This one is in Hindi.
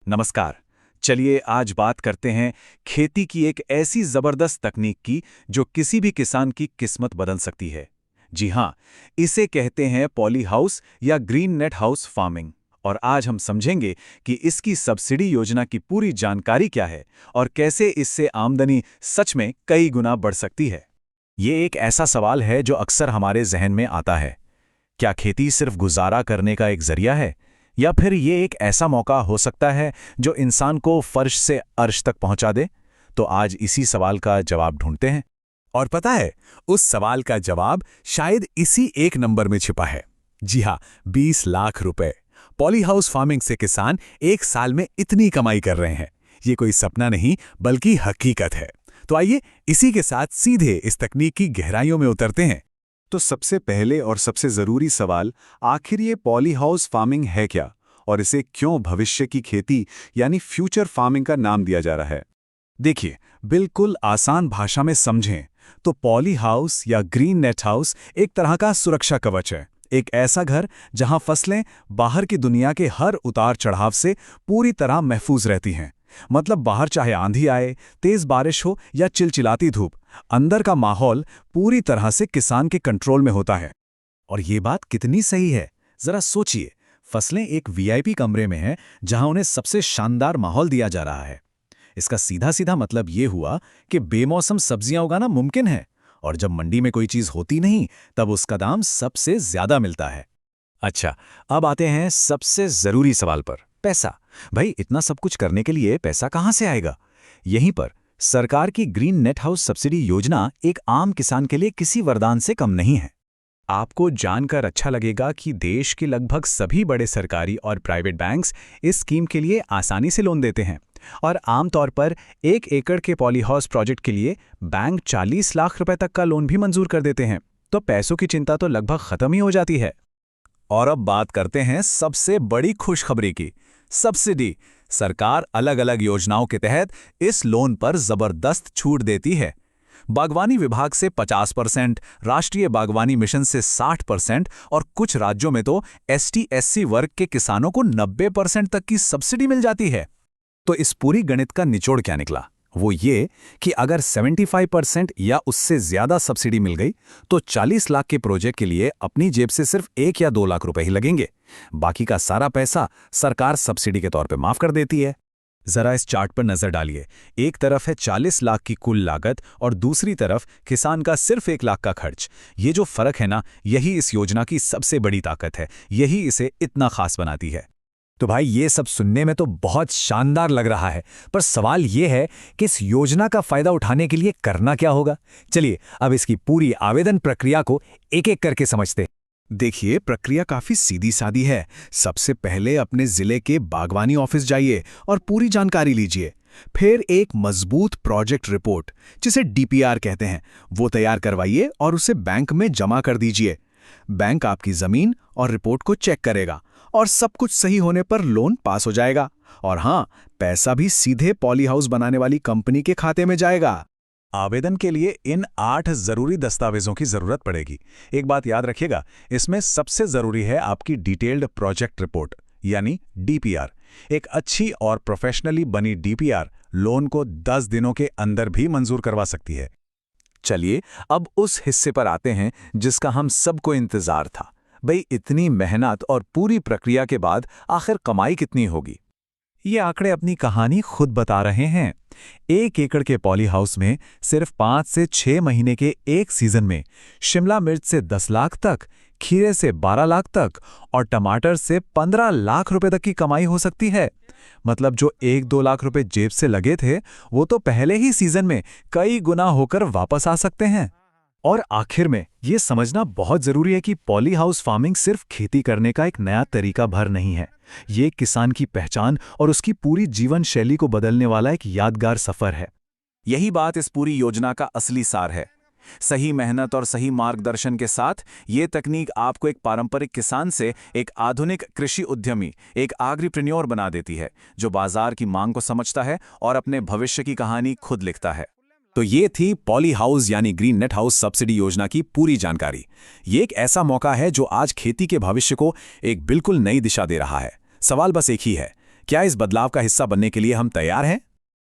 नमस्कार। चलिए आज बात करते हैं खेती की एक ऐसी जबरदस्त तकनीक की जो किसी भी किसान की किस्मत बदल सकती है। जी हां, इसे कहते हैं पॉली हाउस या ग्रीन नेट हाउस फार्मिंग। और आज हम समझेंगे कि इसकी सब्सिडी योजना की पूरी जानकारी क्या है और कैसे इससे आमदनी सच में कई गुना बढ़ सकती है। ये एक ऐसा सवाल है जो अक्सर हमारे जहन में आता है। क्या खेती सिर्फ गुजारा करने का एक जरिया है, या फिर ये एक ऐसा मौका हो सकता है जो इंसान को फर्श से अर्श तक पहुंचा दे? तो आज इसी सवाल का जवाब ढूंढते हैं। और पता है, उस सवाल का जवाब शायद इसी एक नंबर में छिपा है। जी हाँ, 20 लाख रुपए। पॉली हाउस फार्मिंग से किसान एक साल में इतनी कमाई कर रहे हैं। ये कोई सपना नहीं बल्कि हकीकत है। तो आइए इसी के साथ सीधे इस तकनीक की गहराइयों में उतरते हैं। तो सबसे पहले और सबसे जरूरी सवाल, आखिर ये पॉली हाउस फार्मिंग है क्या और इसे क्यों भविष्य की खेती यानी फ्यूचर फार्मिंग का नाम दिया जा रहा है? देखिए, बिल्कुल आसान भाषा में समझें तो पॉली हाउस या ग्रीन नेट हाउस एक तरह का सुरक्षा कवच है। एक ऐसा घर जहां फसलें बाहर की दुनिया के हर उतार चढ़ाव से पूरी तरह महफूज रहती हैं। मतलब बाहर चाहे आंधी आए, तेज बारिश हो या चिलचिलाती धूप, अंदर का माहौल पूरी तरह से किसान के कंट्रोल में होता है। और ये बात कितनी सही है, जरा सोचिए। फसलें एक वीआईपी कमरे में हैं जहां उन्हें सबसे शानदार माहौल दिया जा रहा है। इसका सीधा सीधा मतलब ये हुआ कि बेमौसम सब्जियां उगाना मुमकिन है, और जब मंडी में कोई चीज होती नहीं तब उसका दाम सबसे ज्यादा मिलता है। अच्छा, अब आते हैं सबसे जरूरी सवाल पर, पैसा। भाई, इतना सब कुछ करने के लिए पैसा कहां से आएगा? यहीं पर सरकार की ग्रीन नेट हाउस सब्सिडी योजना एक आम किसान के लिए किसी वरदान से कम नहीं है। आपको जानकर अच्छा लगेगा कि देश के लगभग सभी बड़े सरकारी और प्राइवेट बैंक्स इस स्कीम के लिए आसानी से लोन देते हैं। और आमतौर पर 1 एकड़ के पॉली हाउस प्रोजेक्ट के लिए बैंक 40 लाख रुपए तक का लोन भी मंजूर कर देते हैं। तो पैसों की चिंता तो लगभग खत्म ही हो जाती है। और अब बात करते हैं सबसे बड़ी खुशखबरी की, सब्सिडी। सरकार अलग अलग योजनाओं के तहत इस लोन पर जबरदस्त छूट देती है। बागवानी विभाग से 50%, राष्ट्रीय बागवानी मिशन से 60% और कुछ राज्यों में तो ST/SC वर्ग के किसानों को 90% तक की सब्सिडी मिल जाती है। तो इस पूरी गणित का निचोड़ क्या निकला? वो ये कि अगर 75% या उससे ज्यादा सब्सिडी मिल गई तो 40 लाख के प्रोजेक्ट के लिए अपनी जेब से सिर्फ 1 या 2 लाख रुपए ही लगेंगे। बाकी का सारा पैसा सरकार सब्सिडी के तौर पे माफ कर देती है। जरा इस चार्ट पर नजर डालिए। एक तरफ है 40 लाख की कुल लागत और दूसरी तरफ किसान का सिर्फ 1 लाख का खर्च। ये जो फर्क है ना, यही इस योजना की सबसे बड़ी ताकत है। यही इसे इतना खास बनाती है। तो भाई, ये सब सुनने में तो बहुत शानदार लग रहा है, पर सवाल ये है कि इस योजना का फायदा उठाने के लिए करना क्या होगा? चलिए अब इसकी पूरी आवेदन प्रक्रिया को एक एक करके समझते हैं। देखिए, प्रक्रिया काफी सीधी सादी है। सबसे पहले अपने जिले के बागवानी ऑफिस जाइए और पूरी जानकारी लीजिए। फिर एक मजबूत प्रोजेक्ट रिपोर्ट, जिसे DPR कहते हैं, वो तैयार करवाइए और उसे बैंक में जमा कर दीजिए। बैंक आपकी जमीन और रिपोर्ट को चेक करेगा और सब कुछ सही होने पर लोन पास हो जाएगा। और हाँ, पैसा भी सीधे पॉली हाउस बनाने वाली कंपनी के खाते में जाएगा। आवेदन के लिए इन 8 जरूरी दस्तावेजों की जरूरत पड़ेगी। एक बात याद रखिएगा, इसमें सबसे जरूरी है आपकी डिटेल्ड प्रोजेक्ट रिपोर्ट यानी DPR। एक अच्छी और प्रोफेशनली बनी DPR लोन को 10 दिनों के अंदर भी मंजूर करवा सकती है। चलिए अब उस हिस्से पर आते हैं जिसका हम सबको इंतजार था। भाई, इतनी मेहनत और पूरी प्रक्रिया के बाद आखिर कमाई कितनी होगी? ये आंकड़े अपनी कहानी खुद बता रहे हैं। 1 एकड़ के पॉली हाउस में सिर्फ 5 से 6 महीने के एक सीजन में शिमला मिर्च से 10 लाख तक, खीरे से 12 लाख तक और टमाटर से 15 लाख रुपए तक की कमाई हो सकती है। मतलब जो 1-2 लाख रुपए जेब से लगे थे वो तो पहले ही सीजन में कई गुना होकर वापस आ सकते हैं। और आखिर में ये समझना बहुत जरूरी है कि पॉली हाउस फार्मिंग सिर्फ खेती करने का एक नया तरीका भर नहीं है। ये किसान की पहचान और उसकी पूरी जीवन शैली को बदलने वाला एक यादगार सफर है। यही बात इस पूरी योजना का असली सार है। सही मेहनत और सही मार्गदर्शन के साथ ये तकनीक आपको एक पारंपरिक किसान से एक आधुनिक कृषि उद्यमी, एक एग्रीप्रेन्योर बना देती है, जो बाजार की मांग को समझता है और अपने भविष्य की कहानी खुद लिखता है। तो ये थी पॉली हाउस यानी ग्रीन नेट हाउस सब्सिडी योजना की पूरी जानकारी। ये एक ऐसा मौका है जो आज खेती के भविष्य को एक बिल्कुल नई दिशा दे रहा है। सवाल बस एक ही है क्या इस बदलाव का हिस्सा बनने के लिए हम तैयार हैं?